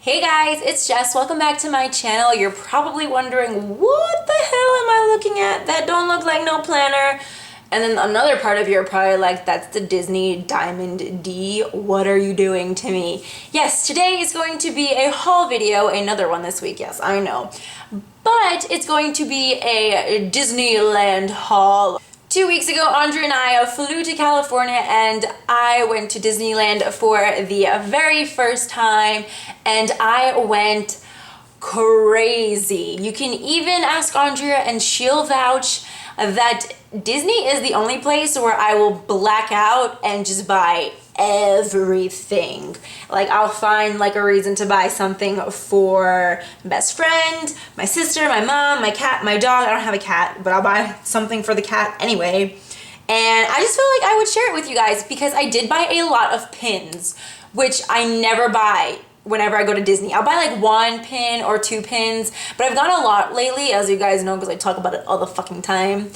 Hey guys, it's Jess. Welcome back to my channel. You're probably wondering, what the hell am I looking at? That don't look like no planner. And then another part of you are probably like, that's the Disney Diamond D. What are you doing to me? Yes, today is going to be a haul video. Another one this week, yes, I know. But it's going to be a Disneyland haul. 2 weeks ago, Andrea and I flew to California and I went to Disneyland for the very first time and I went crazy. You can even ask Andrea and she'll vouch that Disney is the only place where I will black out and just buy everything. Like I'll find like a reason to buy something for best friend, my sister, my mom, my cat, my dog. I don't have a cat, but I'll buy something for the cat anyway. And I just feel like I would share it with you guys because I did buy a lot of pins, which I never buy whenever I go to Disney. I'll buy like 1 pin or 2 pins, but I've gotten a lot lately, as you guys know, because I talk about it all the fucking time.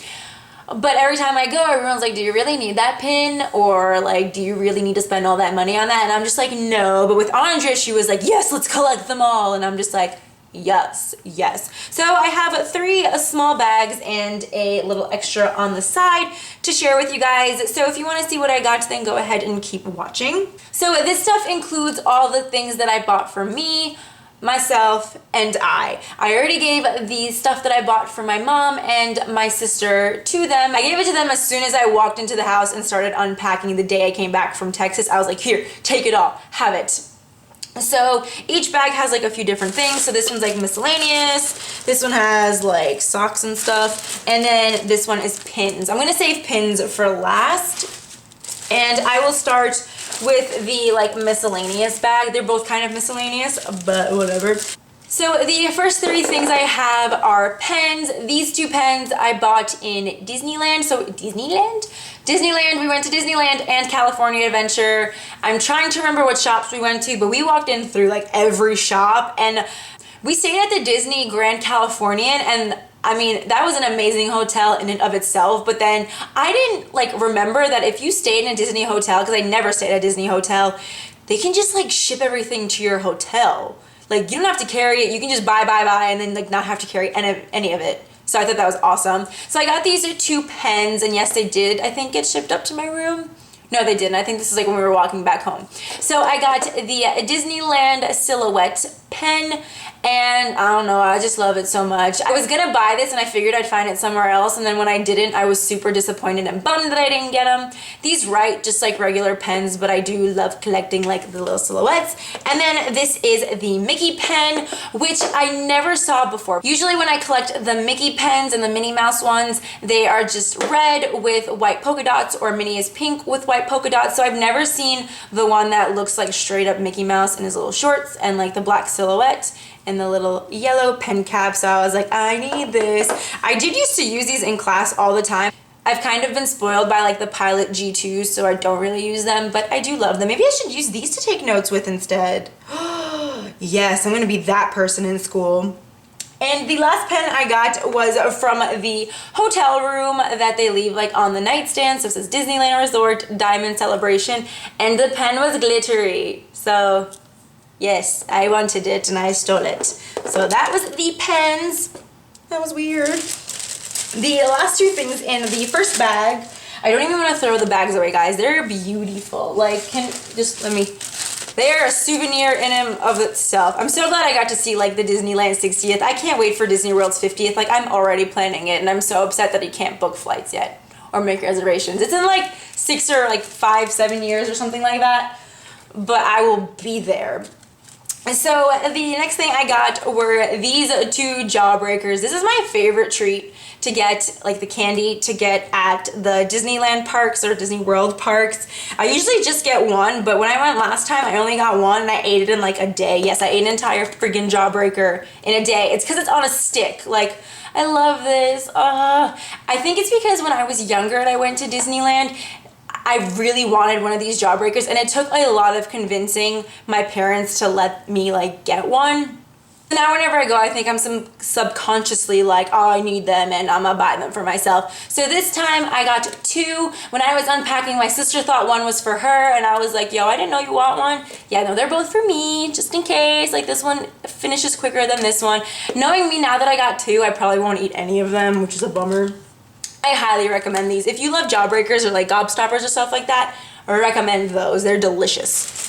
But every time I go, everyone's like, do you really need that pin? Or like, do you really need to spend all that money on that? And I'm just like, no. But with Andrea, she was like, yes, let's collect them all. And I'm just like, yes, yes. So I have 3 small bags and a little extra on the side to share with you guys. So if you want to see what I got, then go ahead and keep watching. So this stuff includes all the things that I bought for me, myself, and I already gave the stuff that I bought for my mom and my sister to them. I gave it to them as soon as I walked into the house and started unpacking the day I came back from Texas. I was like, here, take it all, have it. So each bag has like a few different things. So this one's like miscellaneous. This one has like socks and stuff. And then this one is pins. I'm gonna save pins for last. And I will start with the like miscellaneous bag. They're both kind of miscellaneous, but whatever. So the first 3 things I have are pens. These 2 pens I bought in Disneyland. So Disneyland, we went to Disneyland and California Adventure. I'm trying to remember what shops we went to, but we walked in through like every shop and we stayed at the Disney Grand Californian, and I mean, that was an amazing hotel in and of itself, but then I didn't like remember that if you stayed in a Disney hotel, because I never stayed at a Disney hotel, they can just like ship everything to your hotel. Like you don't have to carry it, you can just buy, and then like not have to carry any of it. So I thought that was awesome. So I got these 2 pens, and yes, they did, I think, get shipped up to my room. No, they didn't. I think this is like when we were walking back home. So I got the Disneyland Silhouette pen, and I don't know, I just love it so much. I was gonna buy this and I figured I'd find it somewhere else, and then when I didn't, I was super disappointed and bummed that I didn't get them. These write just like regular pens, but I do love collecting like the little silhouettes. And then this is the Mickey pen, which I never saw before. Usually when I collect the Mickey pens and the Minnie Mouse ones, they are just red with white polka dots, or Minnie is pink with white polka dots. So I've never seen the one that looks like straight up Mickey Mouse in his little shorts and like the black silhouette and the little yellow pen cap. So I was like, I need this. I did used to use these in class all the time. I've kind of been spoiled by like the Pilot G2s, so I don't really use them, but I do love them. Maybe I should use these to take notes with instead. Yes, I'm gonna be that person in school. And the last pen I got was from the hotel room that they leave like on the nightstand. So it says Disneyland Resort Diamond Celebration, and the pen was glittery. So yes, I wanted it and I stole it. So that was the pens. That was weird. The last 2 things in the first bag, I don't even want to throw the bags away, guys. They're beautiful. Like, they're a souvenir in and of itself. I'm so glad I got to see like the Disneyland 60th. I can't wait for Disney World's 50th. Like, I'm already planning it and I'm so upset that he can't book flights yet or make reservations. It's in like 6 or like 5, 7 years or something like that. But I will be there. So the next thing I got were these 2 Jawbreakers. This is my favorite treat to get, like the candy to get at the Disneyland parks or Disney World parks. I usually just get 1, but when I went last time, I only got 1 and I ate it in like a day. Yes, I ate an entire friggin' Jawbreaker in a day. It's because it's on a stick. Like, I love this. I think it's because when I was younger and I went to Disneyland, I really wanted one of these Jawbreakers, and it took a lot of convincing my parents to let me like get one. Now whenever I go, I think I'm subconsciously like, oh, I need them and I'm gonna buy them for myself. So this time I got 2. When I was unpacking, my sister thought one was for her and I was like, yo, I didn't know you want one. Yeah, no, they're both for me, just in case. Like this one finishes quicker than this one. Knowing me now that I got 2, I probably won't eat any of them, which is a bummer. I highly recommend these. If you love Jawbreakers or like Gobstoppers or stuff like that, I recommend those. They're delicious.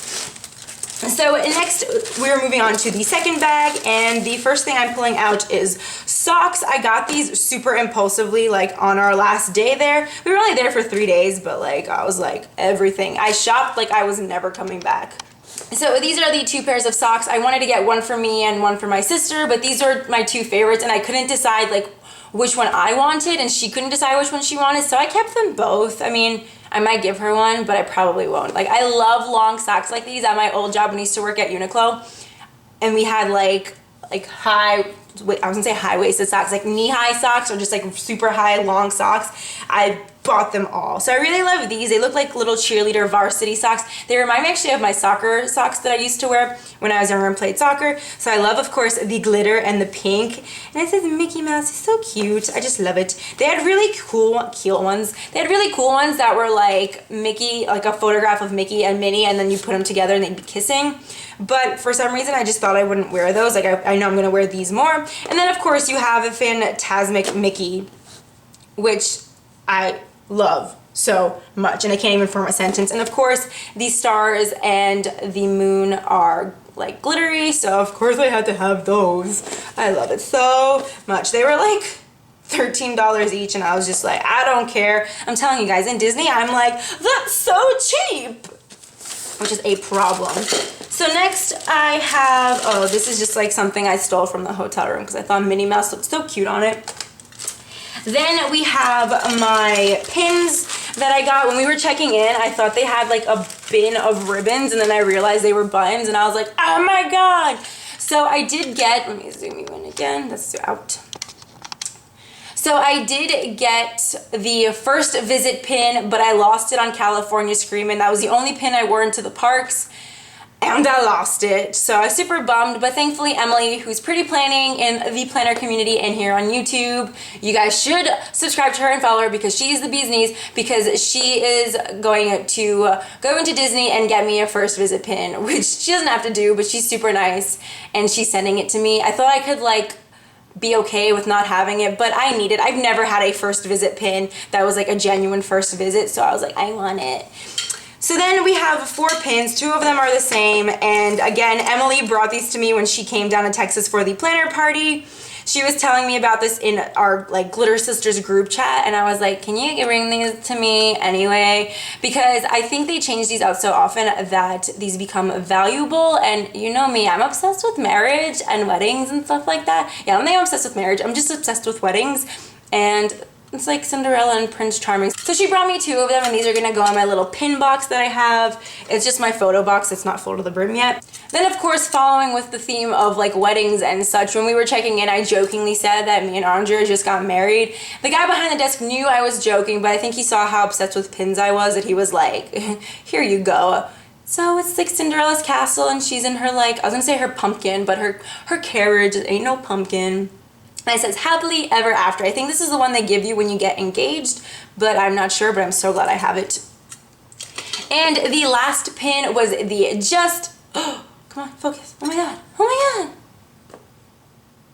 So next we're moving on to the second bag, and the first thing I'm pulling out is socks. I got these super impulsively, like on our last day there. We were only there for 3 days, but like I was like everything. I shopped like I was never coming back. So these are the 2 pairs of socks. I wanted to get one for me and one for my sister, but these are my 2 favorites and I couldn't decide like which one I wanted and she couldn't decide which one she wanted, so I kept them both. I mean, I might give her one, but I probably won't. Like, I love long socks like these. At my old job when I used to work at Uniqlo, and we had like high-waisted socks, like knee-high socks or just like super high long socks. I bought them all. So I really love these. They look like little cheerleader varsity socks. They remind me actually of my soccer socks that I used to wear when I was younger and played soccer. So I love, of course, the glitter and the pink. And it says Mickey Mouse. It's so cute. I just love it. They had really cute ones. They had really cool ones that were like Mickey, like a photograph of Mickey and Minnie, and then you put them together and they'd be kissing. But for some reason, I just thought I wouldn't wear those. Like, I know I'm going to wear these more. And then, of course, you have a Fantasmic Mickey, which I love so much. And I can't even form a sentence. And, of course, the stars and the moon are, like, glittery. So, of course, I had to have those. I love it so much. They were, like, $13 each. And I was just like, I don't care. I'm telling you guys, in Disney, I'm like, that's so cheap. Which is a problem. So next I have, oh, this is just like something I stole from the hotel room because I thought Minnie Mouse looked so cute on it. Then we have my pins that I got when we were checking in. I thought they had like a bin of ribbons and then I realized they were buttons and I was like, oh my God. So I did get, let me zoom you in again, that's out. So I did get the first visit pin, but I lost it on California Screamin'. That was the only pin I wore into the parks, and I lost it. So I was super bummed, but thankfully Emily, who's pretty planning in the planner community and here on YouTube, you guys should subscribe to her and follow her because she's the bee's knees, because she is going to go into Disney and get me a first visit pin, which she doesn't have to do, but she's super nice, and she's sending it to me. I thought I could like be okay with not having it, but I need it. I've never had a first visit pin that was like a genuine first visit, so I was like, I want it. So then we have 4 pins. 2 of them are the same, and again, Emily brought these to me when she came down to Texas for the planner party. She was telling me about this in our like Glitter Sisters group chat, and I was like, can you bring these to me anyway? Because I think they change these out so often that these become valuable, and you know me, I'm obsessed with marriage and weddings and stuff like that. Yeah, I don't think I'm obsessed with marriage, I'm just obsessed with weddings, and it's like Cinderella and Prince Charming. So she brought me 2 of them, and these are gonna go in my little pin box that I have. It's just my photo box, it's not full to the brim yet. Then of course, following with the theme of like weddings and such, when we were checking in, I jokingly said that me and Andrea just got married. The guy behind the desk knew I was joking, but I think he saw how obsessed with pins I was, that he was like, here you go. So it's like Cinderella's castle, and she's in her like, I was gonna say her pumpkin, but her carriage, ain't no pumpkin. And it says happily ever after. I think this is the one they give you when you get engaged, but I'm not sure, but I'm so glad I have it. And the last pin was the just, oh, come on, focus. Oh my God, oh my God.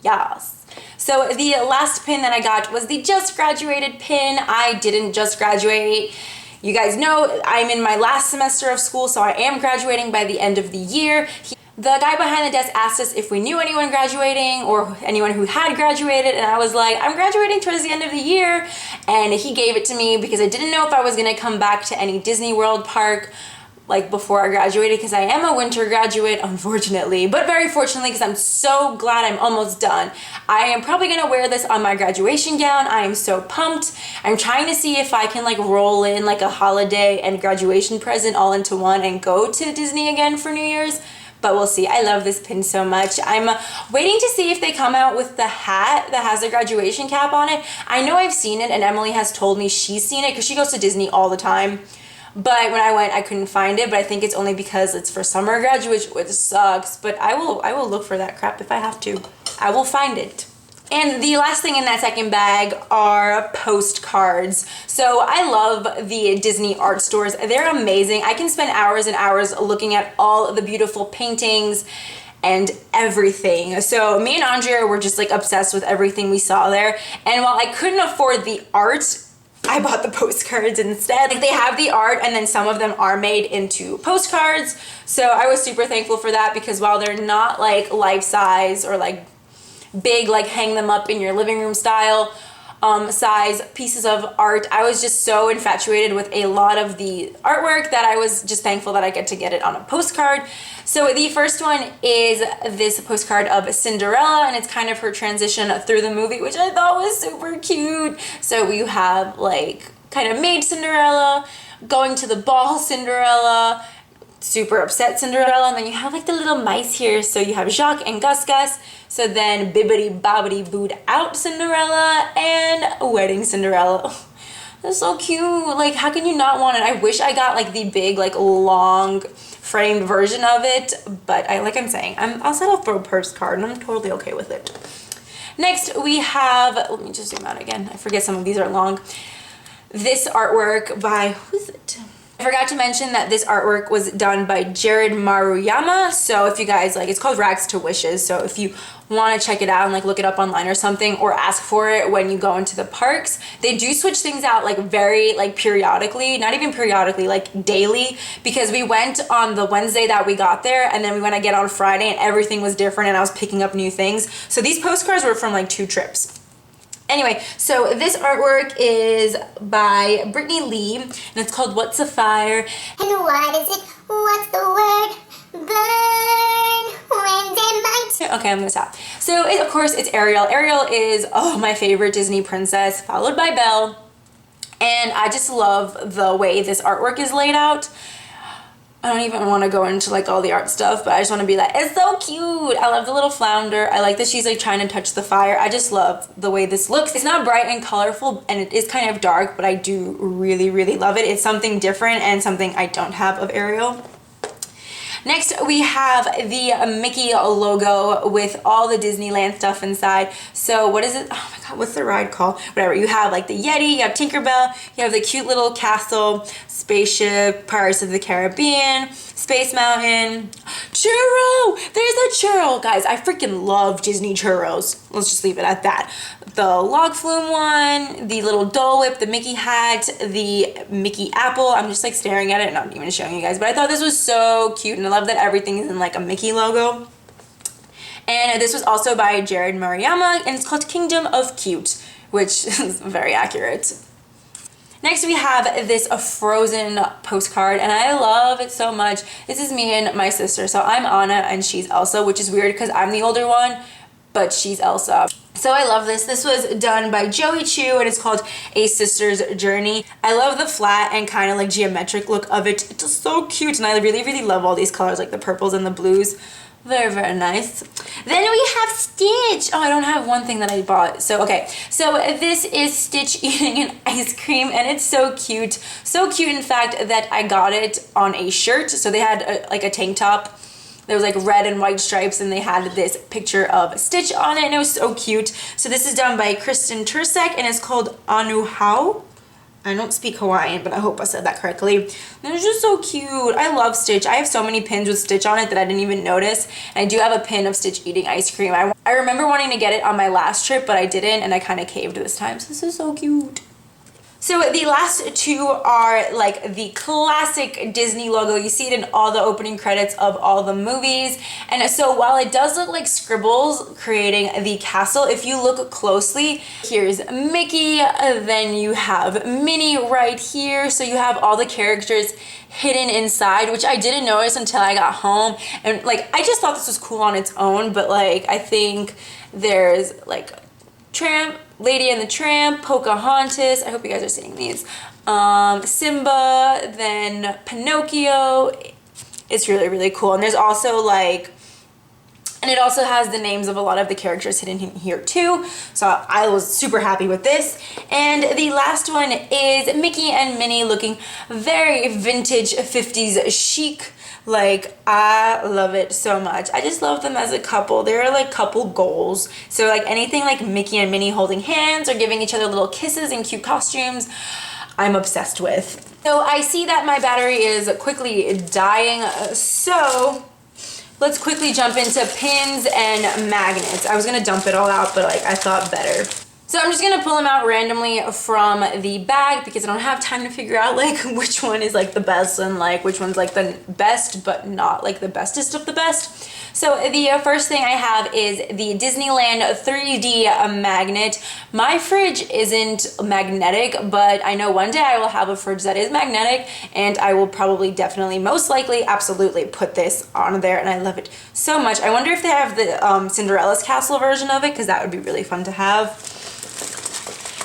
Yes. So the last pin that I got was the just graduated pin. I didn't just graduate. You guys know I'm in my last semester of school, so I am graduating by the end of the year. The guy behind the desk asked us if we knew anyone graduating or anyone who had graduated, and I was like, I'm graduating towards the end of the year, and he gave it to me because I didn't know if I was gonna come back to any Disney World park like before I graduated, because I am a winter graduate, unfortunately, but very fortunately, because I'm so glad I'm almost done. I am probably gonna wear this on my graduation gown. I am so pumped. I'm trying to see if I can like roll in like a holiday and graduation present all into one and go to Disney again for New Year's. But we'll see. I love this pin so much. I'm waiting to see if they come out with the hat that has a graduation cap on it. I know I've seen it, and Emily has told me she's seen it because she goes to Disney all the time. But when I went, I couldn't find it, but I think it's only because it's for summer graduation, which sucks. But I will look for that crap if I have to. I will find it. And the last thing in that second bag are postcards. So I love the Disney art stores. They're amazing. I can spend hours and hours looking at all of the beautiful paintings and everything. So me and Andrea were just like obsessed with everything we saw there. And while I couldn't afford the art, I bought the postcards instead. Like, they have the art and then some of them are made into postcards. So I was super thankful for that, because while they're not like life size or like big, like hang them up in your living room style size pieces of art, I was just so infatuated with a lot of the artwork that I was just thankful that I get to get it on a postcard. So the first one is this postcard of Cinderella, and it's kind of her transition through the movie, which I thought was super cute. So you have like kind of maid Cinderella, going to the ball Cinderella, super upset Cinderella, and then you have like the little mice here. So you have Jacques and Gus Gus. So then bibbidi bobbidi booed out Cinderella and wedding Cinderella. That's so cute. Like, how can you not want it? I wish I got like the big, like long framed version of it, but I'm saying, I'll settle for a postcard and I'm totally okay with it. Next we have, let me just zoom out again. I forget some of these are long. This artwork by, who's it? I forgot to mention that this artwork was done by Jared Maruyama. So if you guys like, it's called Rags to Wishes. So if you want to check it out and like look it up online or something, or ask for it when you go into the parks, they do switch things out like very like periodically, not even periodically, like daily, because we went on the Wednesday that we got there, and then we went again on Friday, and everything was different and I was picking up new things. So these postcards were from like 2 trips. Anyway, so this artwork is by Brittany Lee, and it's called What's a Fire? And what is it? What's the word? Burn, wind and bite. Okay, I'm gonna stop. So, of course, it's Ariel. Ariel is, my favorite Disney princess, followed by Belle. And I just love the way this artwork is laid out. I don't even want to go into like all the art stuff, but I just want to be like, it's so cute. I love the little flounder. I like that she's like trying to touch the fire. I just love the way this looks. It's not bright and colorful, and it is kind of dark, but I do really, really love it. It's something different and something I don't have of Ariel. Next, we have the Mickey logo with all the Disneyland stuff inside. So what is it? Oh my God, what's the ride called? Whatever. You have like the Yeti, you have Tinkerbell, you have the cute little castle, spaceship, Pirates of the Caribbean, Space Mountain, churro! There's a churro! Guys, I freaking love Disney churros. Let's just leave it at that. The log flume one, the little Dole Whip, the Mickey hat, the Mickey apple. I'm just like staring at it, not even showing you guys, but I thought this was so cute, and I love that everything is in like a Mickey logo. And this was also by Jared Maruyama, and it's called Kingdom of Cute, which is very accurate. Next we have this Frozen postcard, and I love it so much. This is me and my sister. So I'm Anna and she's Elsa, which is weird because I'm the older one, but she's Elsa. So I love this. This was done by Joey Chu, and it's called A Sister's Journey. I love the flat and kind of like geometric look of it. It's just so cute, and I really, really love all these colors, like the purples and the blues. Very, very nice. Then we have Stitch. Oh, I don't have one thing that I bought. So, okay. So this is Stitch eating an ice cream, and it's so cute. So cute, in fact, that I got it on a shirt. So they had like a tank top. There was like red and white stripes, and they had this picture of Stitch on it, and it was so cute. So this is done by Kristen Tursek, and it's called Anu Hao. I don't speak Hawaiian, but I hope I said that correctly. And it's just so cute. I love Stitch. I have so many pins with Stitch on it that I didn't even notice. And I do have a pin of Stitch eating ice cream. I remember wanting to get it on my last trip, but I didn't, and I kind of caved this time. So this is so cute. So the last two are like the classic Disney logo. You see it in all the opening credits of all the movies. And so while it does look like scribbles creating the castle, if you look closely, here's Mickey, then you have Minnie right here. So you have all the characters hidden inside, which I didn't notice until I got home. And like, I just thought this was cool on its own, but like, I think there's like Tramp, Lady and the Tramp, Pocahontas, I hope you guys are seeing these, Simba, then Pinocchio. It's really, really cool. And there's also like an it also has the names of a lot of the characters hidden in here too. So I was super happy with this. And the last one is Mickey and Minnie looking very vintage 50s chic. Like, I love it so much. I just love them as a couple. They're like couple goals. So like anything like Mickey and Minnie holding hands or giving each other little kisses in cute costumes, I'm obsessed with. So I see that my battery is quickly dying. So let's quickly jump into pins and magnets. I was gonna dump it all out, but like I thought better. So I'm just gonna pull them out randomly from the bag because I don't have time to figure out like which one is like the best and like which one's like the best but not like the bestest of the best. So the first thing I have is the Disneyland 3D magnet. My fridge isn't magnetic, but I know one day I will have a fridge that is magnetic, and I will probably definitely most likely absolutely put this on there, and I love it so much. I wonder if they have the Cinderella's castle version of it, because that would be really fun to have.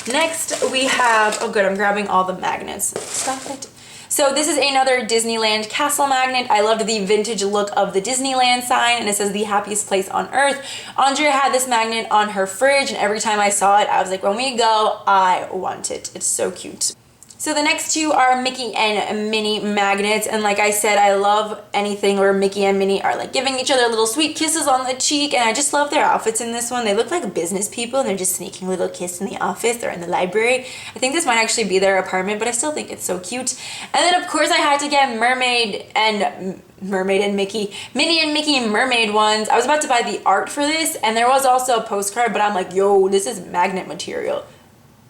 Next we have, oh good, I'm grabbing all the magnets. Stop it. So this is another Disneyland castle magnet. I loved the vintage look of the Disneyland sign, and it says the happiest place on earth. Andrea had this magnet on her fridge, and every time I saw it, I was like, when we go, I want it. It's so cute. So the next two are Mickey and Minnie magnets, and like I said, I love anything where Mickey and Minnie are like giving each other little sweet kisses on the cheek, and I just love their outfits in this one. They look like business people, and they're just sneaking a little kiss in the office or in the library. I think this might actually be their apartment, but I still think it's so cute. And then of course I had to get Mermaid and Mickey, Minnie and Mickey mermaid ones. I was about to buy the art for this, and there was also a postcard, but I'm like, yo, this is magnet material.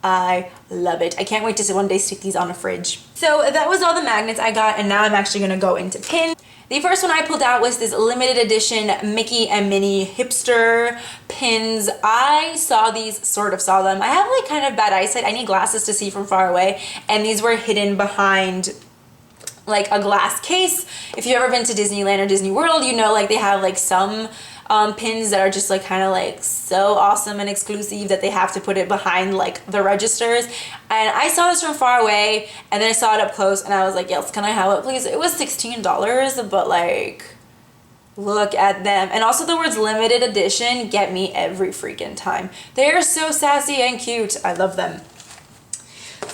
I love it. I can't wait to one day stick these on a fridge. So that was all the magnets I got, and now I'm actually gonna go into pins. The first one I pulled out was this limited edition Mickey and Minnie hipster pins. I saw these, sort of saw them. I have like kind of bad eyesight. I need glasses to see from far away, and these were hidden behind like a glass case. If you've ever been to Disneyland or Disney World, you know like they have like some pins that are just like kind of like so awesome and exclusive that they have to put it behind like the registers. And I saw this from far away, and then I saw it up close, and I was like, yes, can I have it please? It was $16, but like look at them. And also the words limited edition get me every freaking time. They are so sassy and cute. I love them.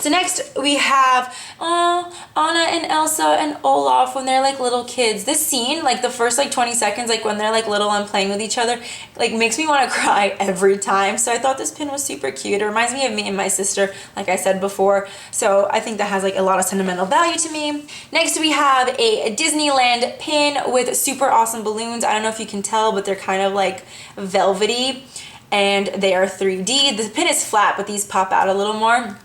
So next we have Anna and Elsa and Olaf when they're like little kids. This scene, like the first like 20 seconds, like when they're like little and playing with each other, like makes me want to cry every time. So I thought this pin was super cute. It reminds me of me and my sister, like I said before. So I think that has like a lot of sentimental value to me. Next we have a Disneyland pin with super awesome balloons. I don't know if you can tell, but they're kind of like velvety, and they are 3D. The pin is flat, but these pop out a little more.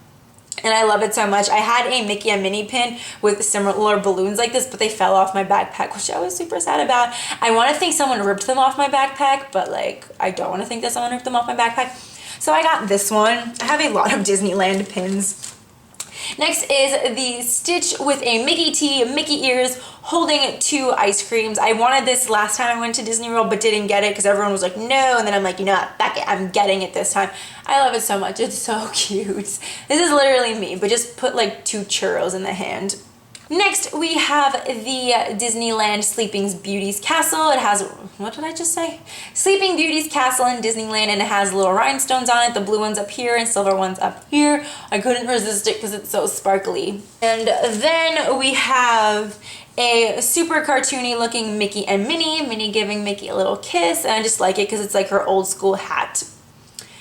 And I love it so much. I had a Mickey and Minnie pin with similar balloons like this, but they fell off my backpack, which I was super sad about. I want to think someone ripped them off my backpack, but like I don't want to think that someone ripped them off my backpack. So I got this one. I have a lot of Disneyland pins. Next is the Stitch with a Mickey T, Mickey ears, holding 2 ice creams. I wanted this last time I went to Disney World, but didn't get it because everyone was like, no. And then I'm like, you know what, back it, I'm getting it this time. I love it so much. It's so cute. This is literally me, but just put like 2 churros in the hand. Next, we have the Disneyland Sleeping Beauty's Castle. It has, what did I just say? Sleeping Beauty's Castle in Disneyland, and it has little rhinestones on it. The blue one's up here and silver one's up here. I couldn't resist it because it's so sparkly. And then we have a super cartoony looking Mickey and Minnie giving Mickey a little kiss, and I just like it because it's like her old school hat.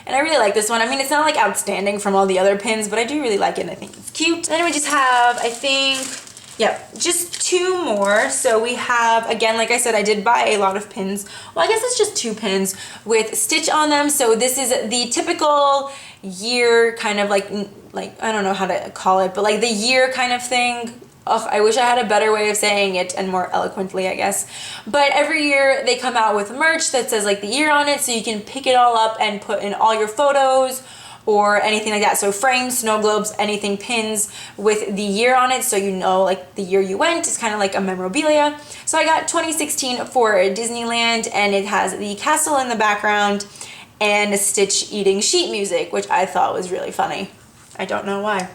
And I really like this one. I mean, it's not like outstanding from all the other pins, but I do really like it, and I think it's cute. Then we just have, I think, yep, just 2 more. So we have, again, like I said, I did buy a lot of pins. Well, I guess it's just 2 pins with Stitch on them. So this is the typical year kind of like I don't know how to call it, but like the year kind of thing. Ugh, I wish I had a better way of saying it and more eloquently, I guess. But every year they come out with merch that says like the year on it, so you can pick it all up and put in all your photos or anything like that. So frames, snow globes, anything, pins with the year on it, so you know like the year you went. It's kind of like a memorabilia. So I got 2016 for Disneyland, and it has the castle in the background and Stitch eating sheet music, which I thought was really funny. I don't know why.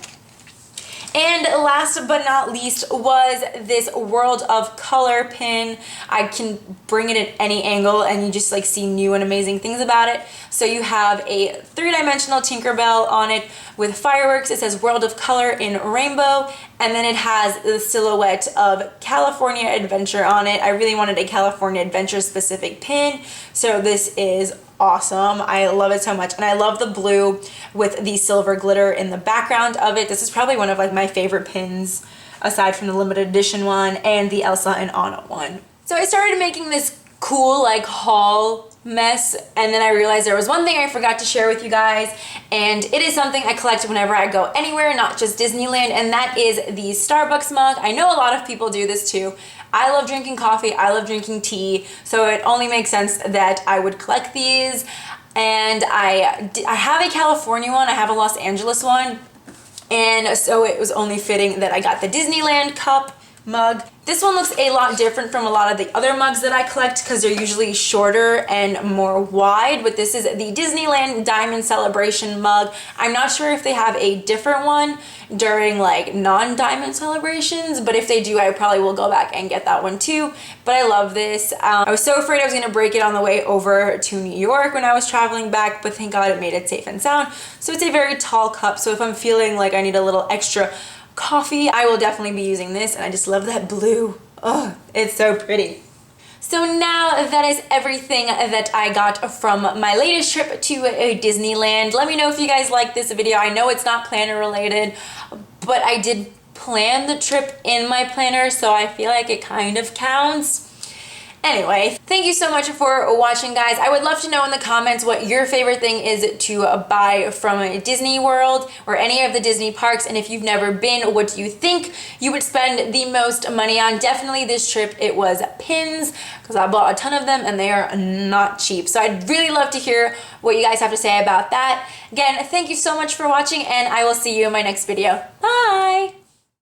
And last but not least was this World of Color pin. I can bring it at any angle and you just like see new and amazing things about it. So you have a 3-dimensional Tinkerbell on it with fireworks. It says World of Color in rainbow, and then it has the silhouette of California Adventure on it. I really wanted a California Adventure specific pin, so this is awesome. I love it so much, and I love the blue with the silver glitter in the background of it. This is probably one of like my favorite pins aside from the limited edition one and the Elsa and Anna one. So I started making this cool like haul mess, and then I realized there was one thing I forgot to share with you guys, and it is something I collect whenever I go anywhere, not just Disneyland, and that is the Starbucks mug. I know a lot of people do this too. I love drinking coffee, I love drinking tea, so it only makes sense that I would collect these. And I have a California one, I have a Los Angeles one, and so it was only fitting that I got the Disneyland cup mug. This one looks a lot different from a lot of the other mugs that I collect because they're usually shorter and more wide, but this is the Disneyland Diamond Celebration mug. I'm not sure if they have a different one during like non-diamond celebrations, but if they do, I probably will go back and get that one too. But I love this. I was so afraid I was gonna break it on the way over to New York when I was traveling back, but thank God it made it safe and sound. So it's a very tall cup, so if I'm feeling like I need a little extra coffee, I will definitely be using this, and I just love that blue. Oh, it's so pretty. So now that is everything that I got from my latest trip to Disneyland. Let me know if you guys like this video. I know it's not planner related, but I did plan the trip in my planner, so I feel like it kind of counts. Anyway, thank you so much for watching, guys. I would love to know in the comments what your favorite thing is to buy from Disney World or any of the Disney parks, and if you've never been, what do you think you would spend the most money on? Definitely this trip it was pins, because I bought a ton of them and they are not cheap. So I'd really love to hear what you guys have to say about that. Again, thank you so much for watching, and I will see you in my next video. Bye!